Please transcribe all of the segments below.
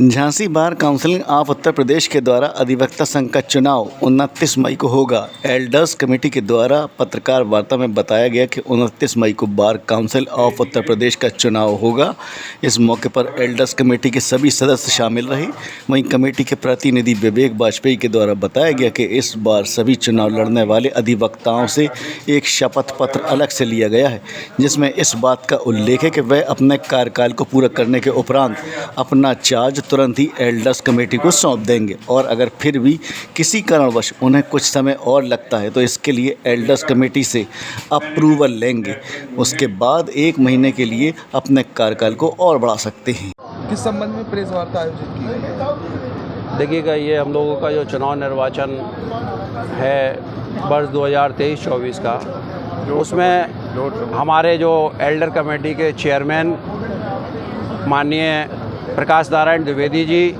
Jhansi bar council of Uttar Pradesh के द्वारा अधिवक्ता संघ का चुनाव 29 मई को होगा। एल्डर्स कमेटी के द्वारा पत्रकार वार्ता में बताया गया कि 29 मई को bar council of Uttar Pradesh का चुनाव होगा। इस मौके पर एल्डर्स कमेटी के सभी सदस्य शामिल रहे। वहीं कमेटी के प्रतिनिधि विवेक वाजपेयी के द्वारा बताया गया कि इस बार सभी चुनाव लड़ने वाले अधिवक्ताओं से एक शपथ पत्र अलग से लिया गया है, जिसमें इस बात का उल्लेख है कि वह अपने कार्यकाल को पूरा करने के उपरांत अपना चार्ज तुरंत ही एल्डर्स कमेटी को सौंप देंगे और अगर फिर भी किसी कारणवश उन्हें कुछ समय और लगता है तो इसके लिए एल्डर्स कमेटी से अप्रूवल लेंगे। उसके बाद 1 महीने के लिए अपने कार्यकाल को और बढ़ा सकते हैं। किस संबंध में प्रेस वार्ता आयोजित की गई? देखिएगा, ये हम लोगों का जो चुनाव निर्वाचन है वर्ष 2023-24 का, उसमें हमारे जो एल्डर कमेटी के चेयरमैन माननीय प्रकाश नारायण द्विवेदी जी,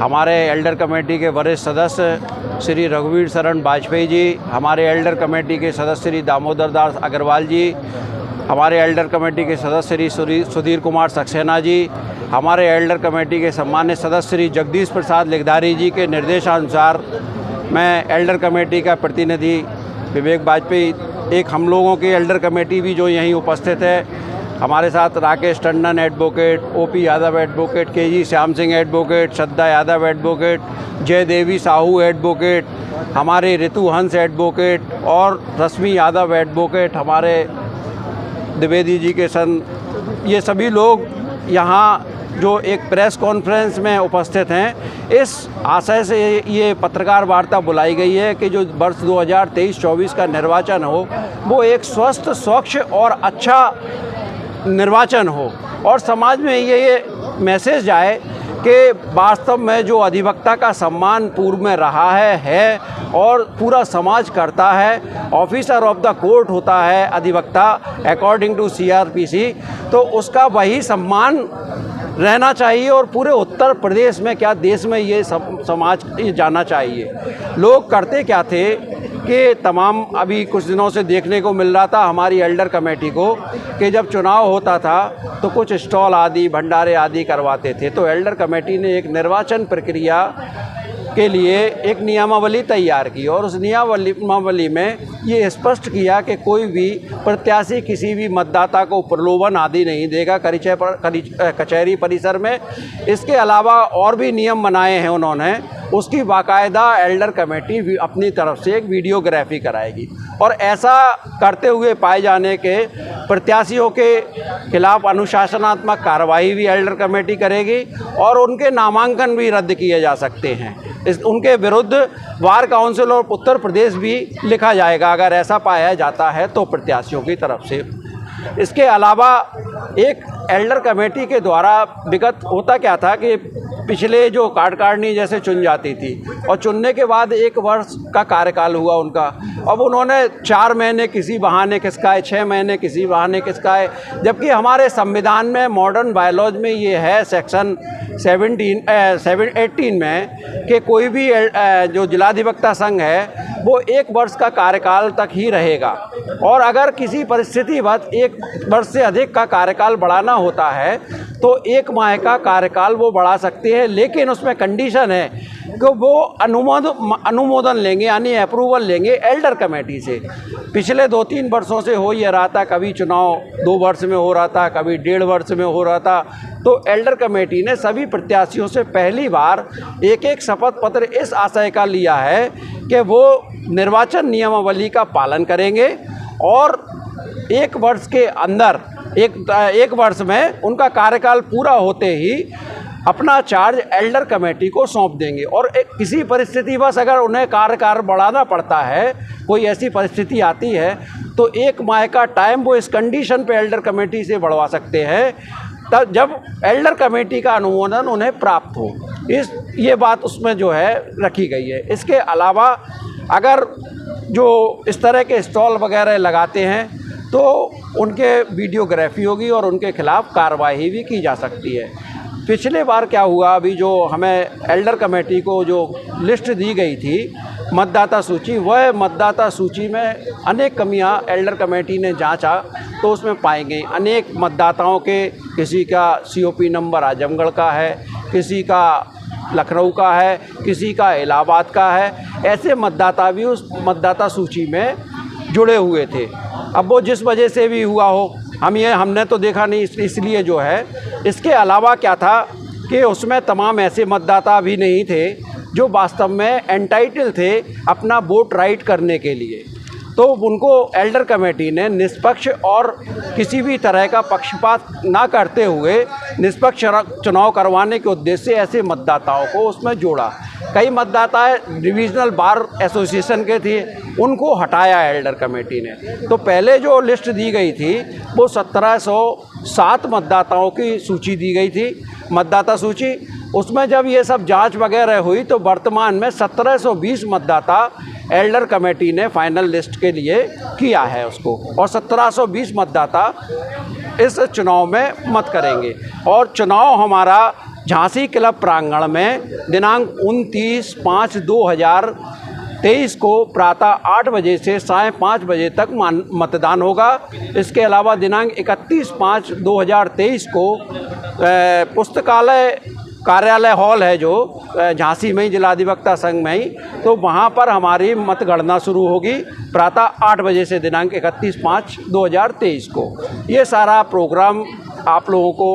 हमारे एल्डर कमेटी के वरिष्ठ सदस्य श्री रघुवीर शरण वाजपेयी जी, हमारे एल्डर कमेटी के सदस्य श्री दामोदर दास अग्रवाल जी, हमारे एल्डर कमेटी के सदस्य श्री सुधीर कुमार सक्सेना जी, हमारे एल्डर कमेटी के सम्मानित सदस्य श्री जगदीश प्रसाद लिखधारी जी के निर्देशानुसार मैं एल्डर कमेटी का प्रतिनिधि विवेक वाजपेयी, एक हम लोगों की एल्डर कमेटी भी जो यहीं उपस्थित है, हमारे साथ Rakesh Tandon advocate, OP Yadav advocate, KG Shyam Singh advocate, Shraddha Yadav advocate, Jaydevi Sahu advocate, हमारे ऋतु हंस एडवोकेट और रश्मि यादव एडवोकेट, हमारे द्विवेदी जी के संग ये सभी लोग यहाँ जो एक प्रेस कॉन्फ्रेंस में उपस्थित हैं। इस आशय से ये पत्रकार वार्ता बुलाई गई है कि जो वर्ष 2023-24 का निर्वाचन हो वो एक स्वस्थ, स्वच्छ और अच्छा निर्वाचन हो और समाज में ये मैसेज जाए कि वास्तव में जो अधिवक्ता का सम्मान पूर्व में रहा है और पूरा समाज करता है। ऑफिसर ऑफ द कोर्ट होता है अधिवक्ता अकॉर्डिंग टू CRPC, तो उसका वही सम्मान रहना चाहिए और पूरे उत्तर प्रदेश में क्या देश में ये समाज ये जाना चाहिए। लोग करते क्या थे कि तमाम अभी कुछ दिनों से देखने को मिल रहा था हमारी एल्डर कमेटी को कि जब चुनाव होता था तो कुछ स्टॉल आदि, भंडारे आदि करवाते थे। तो एल्डर कमेटी ने एक निर्वाचन प्रक्रिया के लिए एक नियमावली तैयार की और उस नियमावली में ये स्पष्ट किया कि कोई भी प्रत्याशी किसी भी मतदाता को प्रलोभन आदि नहीं देगा कचहरी परिसर में। इसके अलावा और भी नियम बनाए हैं उन्होंने, उसकी बाकायदा एल्डर कमेटी अपनी तरफ से एक वीडियोग्राफी कराएगी और ऐसा करते हुए पाए जाने के प्रत्याशियों के खिलाफ अनुशासनात्मक कार्रवाई भी एल्डर कमेटी करेगी और उनके नामांकन भी रद्द किए जा सकते हैं। उनके विरुद्ध बार काउंसिल और उत्तर प्रदेश भी लिखा जाएगा अगर ऐसा पाया जाता है तो प्रत्याशियों की तरफ से। इसके अलावा एक एल्डर कमेटी के द्वारा विगत होता क्या था कि पिछले जो कार्यकारिणी जैसे चुन जाती थी और चुनने के बाद 1 वर्ष का कार्यकाल हुआ उनका, अब उन्होंने 4 महीने किसी बहाने खिसकाए, 6 महीने किसी बहाने खिसकाए, जबकि हमारे संविधान में मॉडर्न बायलॉज में ये है सेक्शन 18 में कि कोई भी जो जिलाधिवक्ता संघ है वो 1 वर्ष का कार्यकाल तक ही रहेगा और अगर किसी परिस्थितिवश 1 वर्ष से अधिक का कार्यकाल बढ़ाना होता है तो 1 माह का कार्यकाल वो बढ़ा सकते हैं, लेकिन उसमें कंडीशन है कि वो अनुमोदन लेंगे यानी अप्रूवल लेंगे एल्डर कमेटी से। पिछले 2-3 वर्षों से हो ये रहा था, कभी चुनाव 2 वर्ष में हो रहा था, कभी 1.5 वर्ष में हो रहा था। तो एल्डर कमेटी ने सभी प्रत्याशियों से पहली बार एक शपथ पत्र इस आशय का लिया है कि वो निर्वाचन नियमावली का पालन करेंगे और 1 वर्ष के अंदर एक वर्ष में उनका कार्यकाल पूरा होते ही अपना चार्ज एल्डर कमेटी को सौंप देंगे और किसी परिस्थितिवश अगर उन्हें कार्यकाल बढ़ाना पड़ता है, कोई ऐसी परिस्थिति आती है तो 1 माह का टाइम वो इस कंडीशन पे एल्डर कमेटी से बढ़वा सकते हैं तब जब एल्डर कमेटी का अनुमोदन उन्हें प्राप्त हो। ये बात उसमें जो है रखी गई है। इसके अलावा अगर जो इस तरह के स्टॉल वगैरह लगाते हैं तो उनके वीडियोग्राफी होगी और उनके खिलाफ कार्रवाई भी की जा सकती है। पिछले बार क्या हुआ, अभी जो हमें एल्डर कमेटी को जो लिस्ट दी गई थी मतदाता सूची, वह मतदाता सूची में अनेक कमियां एल्डर कमेटी ने जांचा तो उसमें पाई गई। अनेक मतदाताओं के किसी का COP नंबर आजमगढ़ का है, किसी का लखनऊ का है, किसी का इलाहाबाद का है। ऐसे मतदाता भी उस मतदाता सूची में जुड़े हुए थे। अब वो जिस वजह से भी हुआ हो, हमने तो देखा नहीं, इसलिए जो है। इसके अलावा क्या था कि उसमें तमाम ऐसे मतदाता भी नहीं थे जो वास्तव में एंटाइटल थे अपना वोट राइट करने के लिए। तो उनको एल्डर कमेटी ने निष्पक्ष और किसी भी तरह का पक्षपात ना करते हुए निष्पक्ष चुनाव करवाने के उद्देश्य से ऐसे मतदाताओं को उसमें जोड़ा। कई मतदाता डिविजनल बार एसोसिएशन के थे, उनको हटाया एल्डर कमेटी ने। तो पहले जो लिस्ट दी गई थी वो 1707 मतदाताओं की सूची दी गई थी, मतदाता सूची। उसमें जब ये सब जांच वगैरह हुई तो वर्तमान में 1720 मतदाता एल्डर कमेटी ने फाइनल लिस्ट के लिए किया है उसको, और 1720 मतदाता इस चुनाव में मत करेंगे। और चुनाव हमारा झांसी क्लब प्रांगण में दिनांक 29/5/2023 को प्रातः 8 बजे से सायं 5 बजे तक मतदान होगा। इसके अलावा दिनांक 31/5/2023 को पुस्तकालय कार्यालय हॉल है जो झांसी में ही, जिला अधिवक्ता संघ में ही, तो वहाँ पर हमारी मतगणना शुरू होगी प्रातः 8 बजे से दिनांक 31/5/2023 को। ये सारा प्रोग्राम आप लोगों को